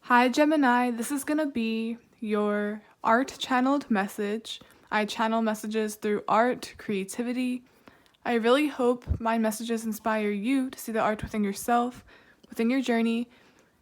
Hi Gemini, this is gonna be your art channeled message. I channel messages through art, creativity. I really hope my messages inspire you to see the art within yourself, within your journey,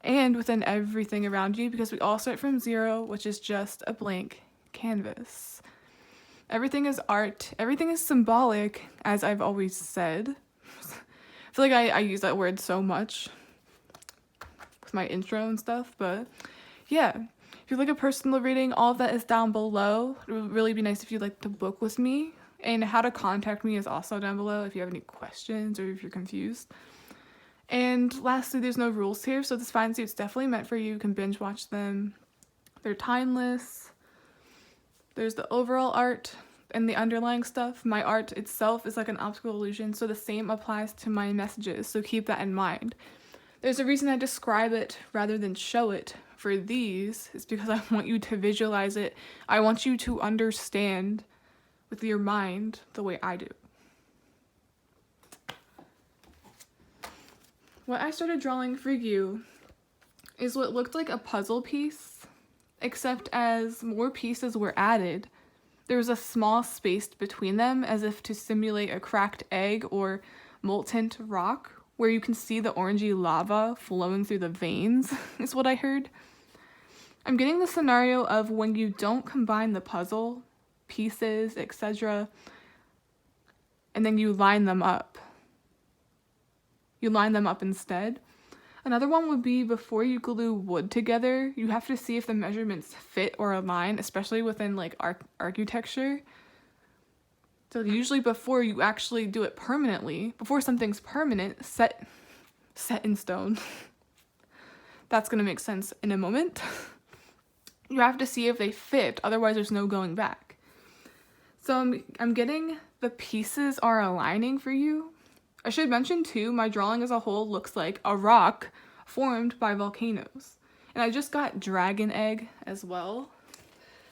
and within everything around you, because we all start from zero, which is just a blank canvas. Everything is art, everything is symbolic, as I've always said. I feel like I use that word so much with my intro and stuff, but yeah. If you'd like a personal reading, all of that is down below. It would really be nice if you'd like to book with me. And how to contact me is also down below if you have any questions or if you're confused. And lastly, there's no rules here, so this finds you. It's definitely meant for you. You can binge watch them. They're timeless. There's the overall art and the underlying stuff. My art itself is like an optical illusion, so the same applies to my messages, so keep that in mind. There's a reason I describe it rather than show it for these. It's because I want you to visualize it. I want you to understand with your mind the way I do. What I started drawing for you is what looked like a puzzle piece, except as more pieces were added, there was a small space between them as if to simulate a cracked egg or molten rock, where you can see the orangey lava flowing through the veins, is what I heard. I'm getting the scenario of when you don't combine the puzzle pieces, etc., and then you line them up. You line them up instead. Another one would be before you glue wood together, you have to see if the measurements fit or align, especially within like architecture. So usually before you actually do it permanently, before something's permanent, set in stone, that's going to make sense in a moment, you have to see if they fit, otherwise there's no going back. So I'm getting the pieces are aligning for you. I should mention too, my drawing as a whole looks like a rock formed by volcanoes. And I just got dragon egg as well.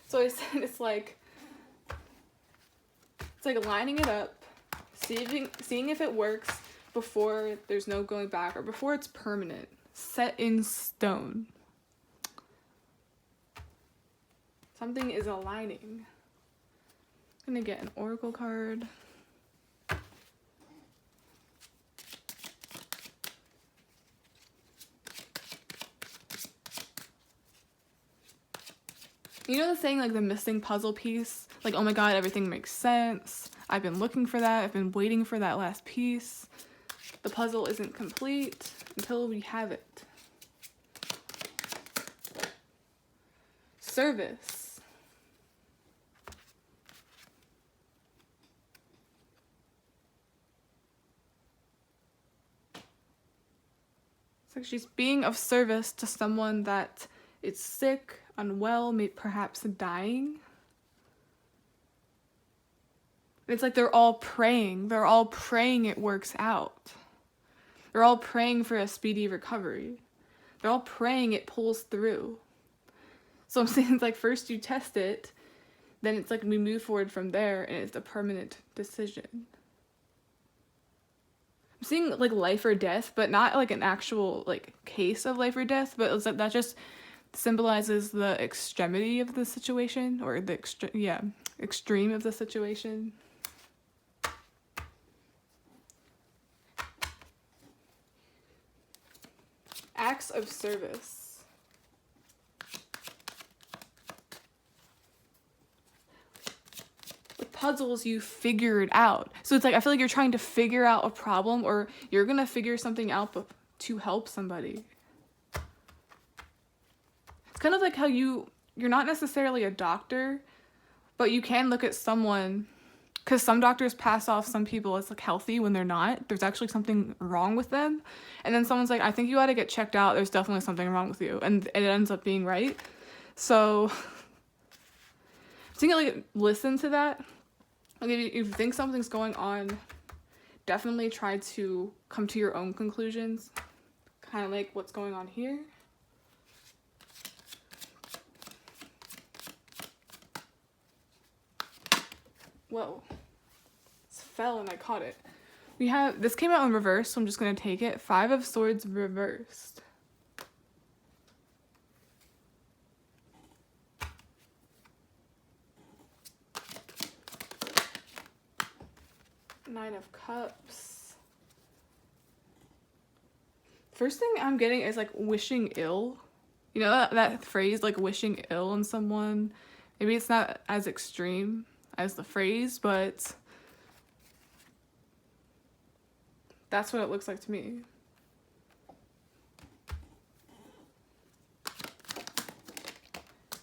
So I said it's like lining it up, seeing if it works before there's no going back or before it's permanent, set in stone. Something is aligning. I'm gonna get an oracle card. You know the saying, like the missing puzzle piece? Like, oh my god, everything makes sense. I've been looking for that. I've been waiting for that last piece. The puzzle isn't complete until we have it. Service. It's like she's being of service to someone that is sick, unwell, maybe perhaps dying. It's like they're all praying. They're all praying it works out. They're all praying for a speedy recovery. They're all praying it pulls through. So I'm saying it's like first you test it, then it's like we move forward from there and it's a permanent decision. I'm seeing like life or death, but not like an actual like case of life or death, but it's like that just symbolizes the extremity of the situation, or the extreme of the situation. Acts of service. With puzzles, you figure it out. So it's like, I feel like you're trying to figure out a problem, or you're gonna figure something out to help somebody. It's kind of like how you're not necessarily a doctor, but you can look at someone, because some doctors pass off some people as like healthy when they're not. There's actually something wrong with them. And then someone's like, I think you ought to get checked out. There's definitely something wrong with you. And it ends up being right. So I think like listen to that. Like if you think something's going on, definitely try to come to your own conclusions. Kind of like what's going on here. Whoa. This fell and I caught it. We have, this came out in reverse, so I'm just going to take it. 5 of Swords reversed. Nine of Cups. First thing I'm getting is like wishing ill. You know that phrase, like wishing ill on someone? Maybe it's not as extreme as the phrase, but that's what it looks like to me.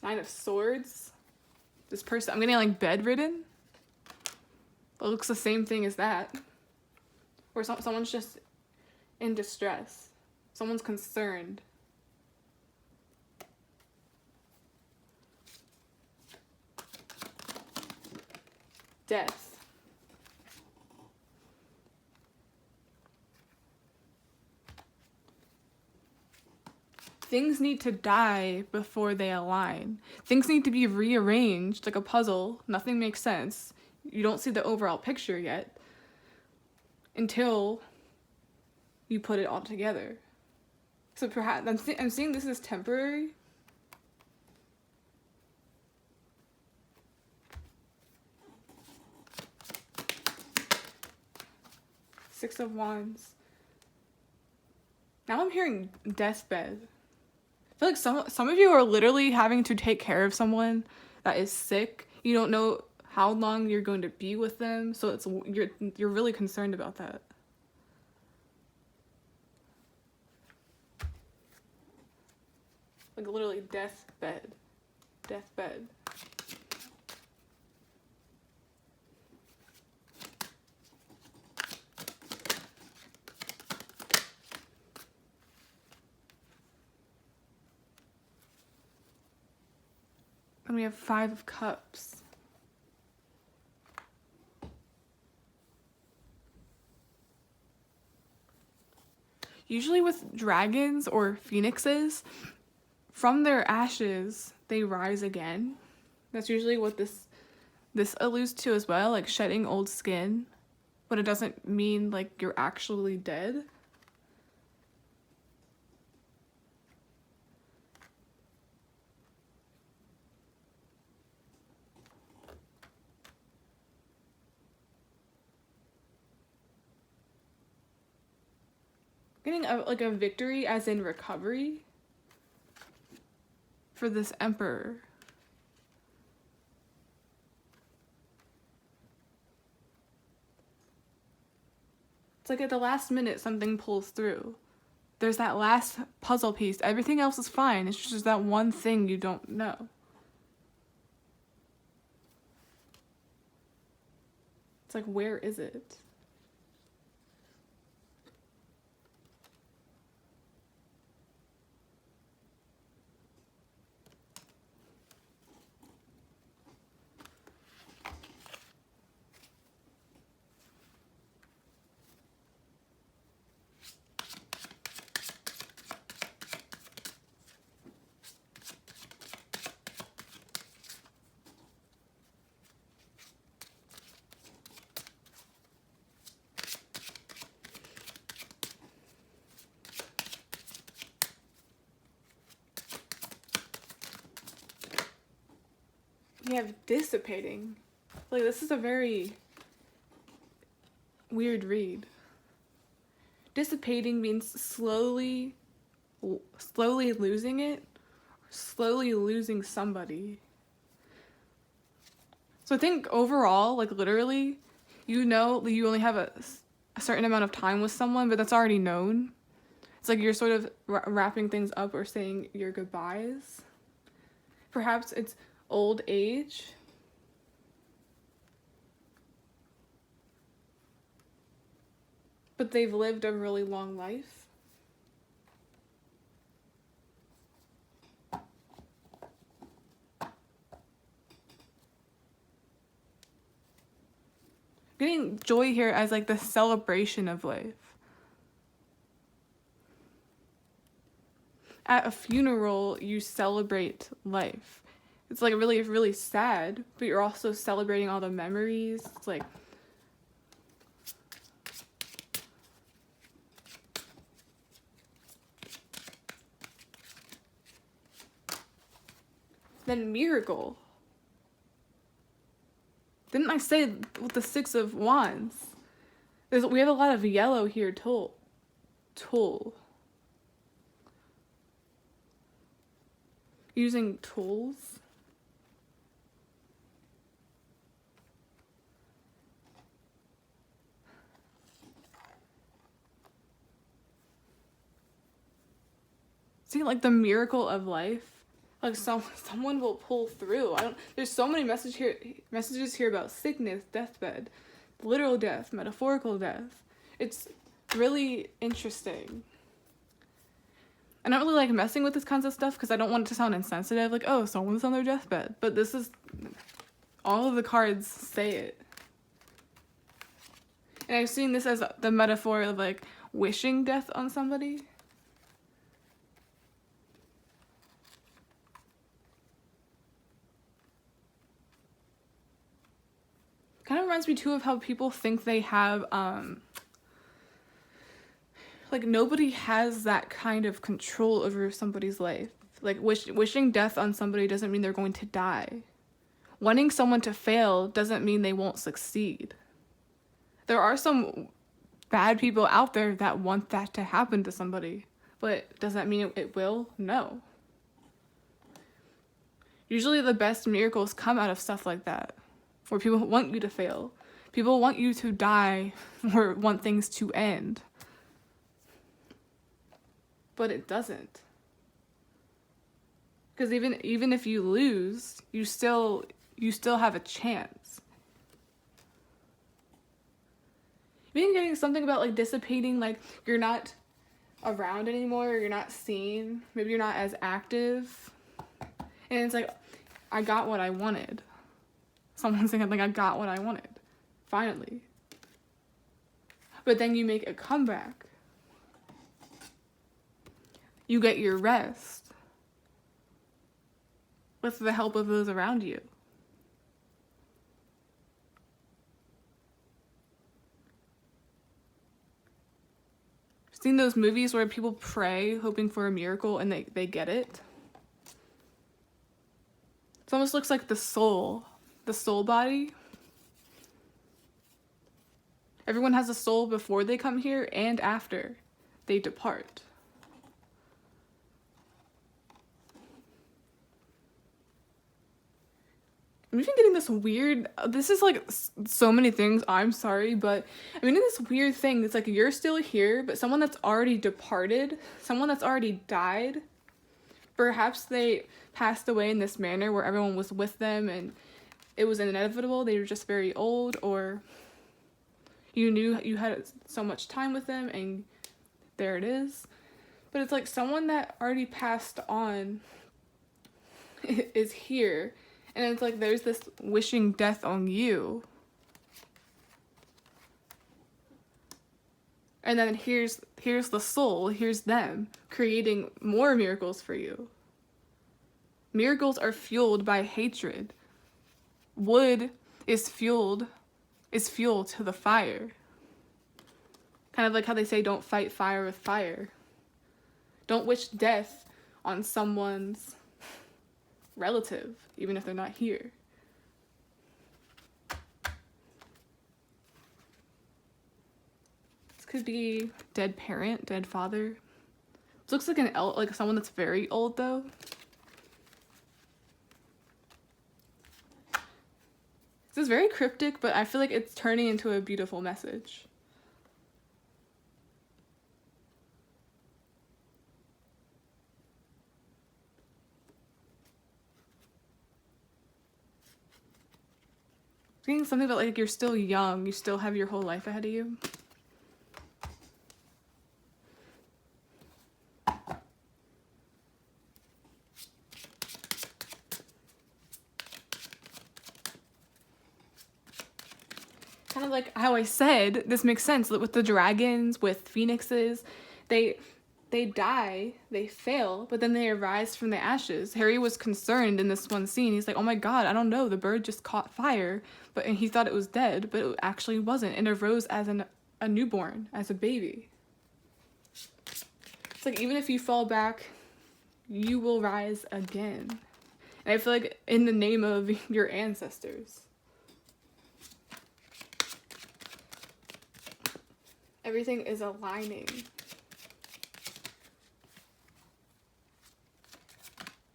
Nine of Swords. This person, I'm getting like bedridden. It looks the same thing as that. Or someone's just in distress. Someone's concerned. Death. Things need to die before they align. Things need to be rearranged like a puzzle. Nothing makes sense. You don't see the overall picture yet until you put it all together. So perhaps I'm seeing this as temporary. Six of Wands. Now I'm hearing deathbed. I feel like some of you are literally having to take care of someone that is sick. You don't know how long you're going to be with them, so you're really concerned about that. Like literally deathbed. Deathbed. And we have Five of Cups. Usually with dragons or phoenixes, from their ashes, they rise again. That's usually what this alludes to as well, like shedding old skin. But it doesn't mean like you're actually dead. Getting a victory as in recovery for this Emperor. It's like at the last minute something pulls through. There's that last puzzle piece. Everything else is fine. It's just that one thing you don't know. It's like, where is it? We have dissipating. Like, this is a very weird read. Dissipating means slowly losing it, or slowly losing somebody. So I think overall, like literally, you know you only have a certain amount of time with someone, but that's already known. It's like you're sort of wrapping things up or saying your goodbyes. Perhaps it's old age. But they've lived a really long life. Getting joy here as like the celebration of life. At a funeral, you celebrate life. It's like really, really sad, but you're also celebrating all the memories. It's like then miracle. Didn't I say with the Six of Wands? We have a lot of yellow here, tool. Using tools. See, like the miracle of life. Like someone will pull through. There's so many messages here about sickness, deathbed, literal death, metaphorical death. It's really interesting. I don't really like messing with this kinds of stuff because I don't want it to sound insensitive, like, oh, someone's on their deathbed. But this is, all of the cards say it. And I've seen this as the metaphor of like wishing death on somebody. Kind of reminds me too of how people think they have, like nobody has that kind of control over somebody's life. Like wishing death on somebody doesn't mean they're going to die. Wanting someone to fail doesn't mean they won't succeed. There are some bad people out there that want that to happen to somebody, but does that mean it will? No. Usually the best miracles come out of stuff like that, where people want you to fail. People want you to die or want things to end. But it doesn't. Because even if you lose, you still have a chance. Even getting something about like dissipating, like you're not around anymore, or you're not seen, maybe you're not as active. And it's like, I got what I wanted. Someone's saying like, I got what I wanted. Finally. But then you make a comeback. You get your rest. With the help of those around you. Seen those movies where people pray hoping for a miracle and they get it? It almost looks like the soul body. Everyone has a soul before they come here and after they depart. I'm even getting this weird, this is like so many things, I'm sorry, but I'm getting this weird thing that's like you're still here, but someone that's already departed, someone that's already died, perhaps they passed away in this manner where everyone was with them and it was inevitable, they were just very old, or you knew you had so much time with them and there it is. But it's like someone that already passed on is here. And it's like there's this wishing death on you. And then here's the soul, here's them, creating more miracles for you. Miracles are fueled by hatred. Wood is fuel to the fire. Kind of like how they say don't fight fire with fire. Don't wish death on someone's relative, even if they're not here. This could be dead parent, dead father. This looks like like someone that's very old though. This is very cryptic, but I feel like it's turning into a beautiful message. Getting something about like you're still young, you still have your whole life ahead of you. Kind of like how I said, this makes sense with the dragons, with phoenixes, they die, they fail, but then they arise from the ashes. Harry was concerned in this one scene. He's like, oh my god, I don't know, the bird just caught fire, and he thought it was dead, but it actually wasn't, and it arose as a newborn, as a baby. It's like, even if you fall back, you will rise again. And I feel like in the name of your ancestors. Everything is aligning.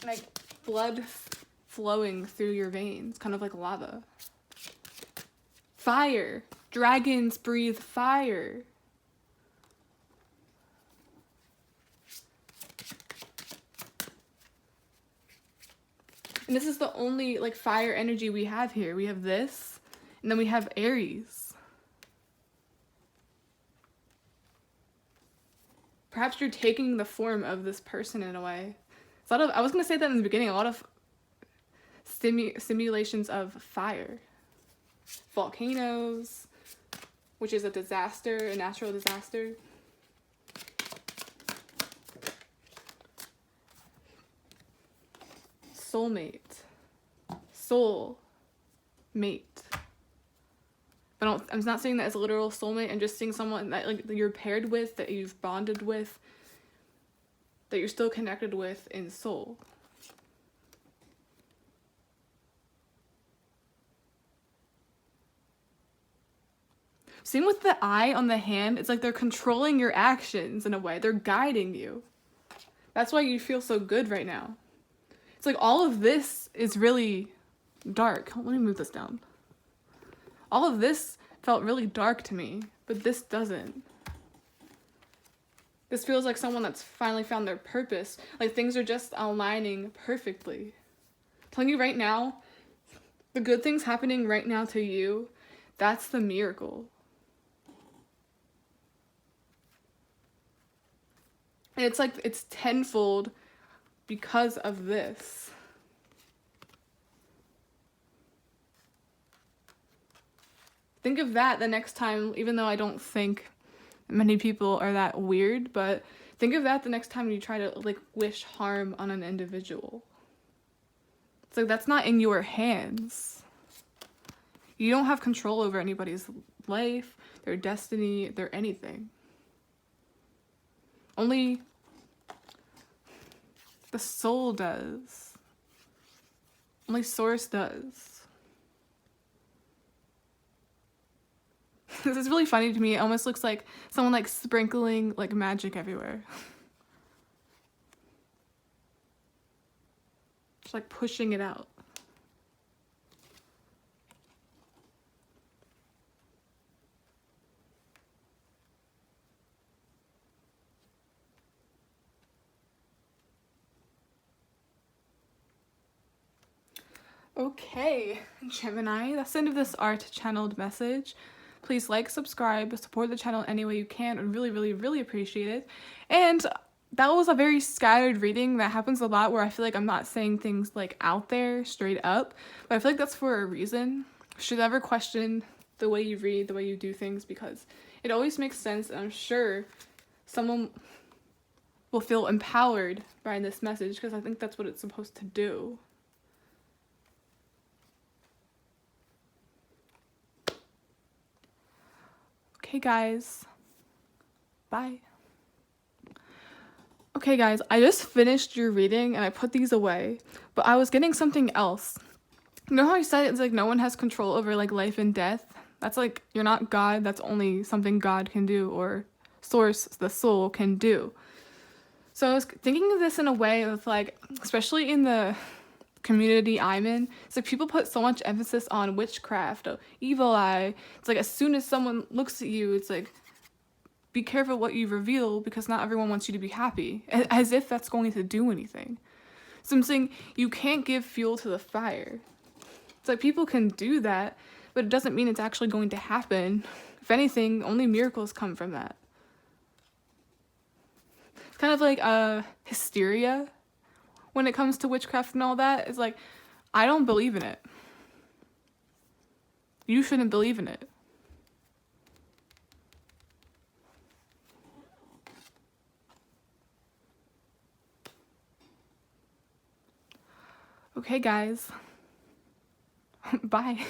Like blood flowing through your veins, kind of like lava. Fire. Dragons breathe fire. And this is the only like fire energy we have here. We have this, and then we have Aries. Perhaps you're taking the form of this person in a way. It's a lot of, I was going to say that in the beginning, a lot of simulations of fire. Volcanoes, which is a disaster, a natural disaster. Soulmate. Soul mate. But I'm not saying that as a literal soulmate. I'm just seeing someone that like you're paired with, that you've bonded with, that you're still connected with in soul. Same with the eye on the hand. It's like they're controlling your actions in a way. They're guiding you. That's why you feel so good right now. It's like all of this is really dark. Let me move this down. All of this felt really dark to me, but this doesn't. This feels like someone that's finally found their purpose. Like things are just aligning perfectly. I'm telling you right now, the good things happening right now to you, that's the miracle. And it's like it's tenfold because of this. Think of that the next time, even though I don't think many people are that weird, but think of that the next time you try to like wish harm on an individual. It's like that's not in your hands. You don't have control over anybody's life, their destiny, their anything. Only the soul does. Only source does. This is really funny to me. It almost looks like someone like sprinkling like magic everywhere. Just like pushing it out. Okay, Gemini, that's the end of this art channeled message. Please like, subscribe, support the channel any way you can. I really, really, really appreciate it. And that was a very scattered reading. That happens a lot where I feel like I'm not saying things like out there straight up, but I feel like that's for a reason. You should never question the way you read, the way you do things, because it always makes sense, and I'm sure someone will feel empowered by this message, because I think that's what it's supposed to do. Okay, guys. Bye. Okay, guys, I just finished your reading and I put these away, but I was getting something else. You know how I said it's like no one has control over like life and death? That's like, you're not God, that's only something God can do, or source, the soul, can do. So I was thinking of this in a way of like, especially in the community I'm in, it's like people put so much emphasis on witchcraft, evil eye. It's like as soon as someone looks at you, it's like, be careful what you reveal, because not everyone wants you to be happy, as if that's going to do anything. So I'm saying you can't give fuel to the fire. It's like people can do that, but it doesn't mean it's actually going to happen. If anything, only miracles come from that. It's kind of like hysteria when it comes to witchcraft and all that. It's like, I don't believe in it. You shouldn't believe in it. Okay, guys. Bye.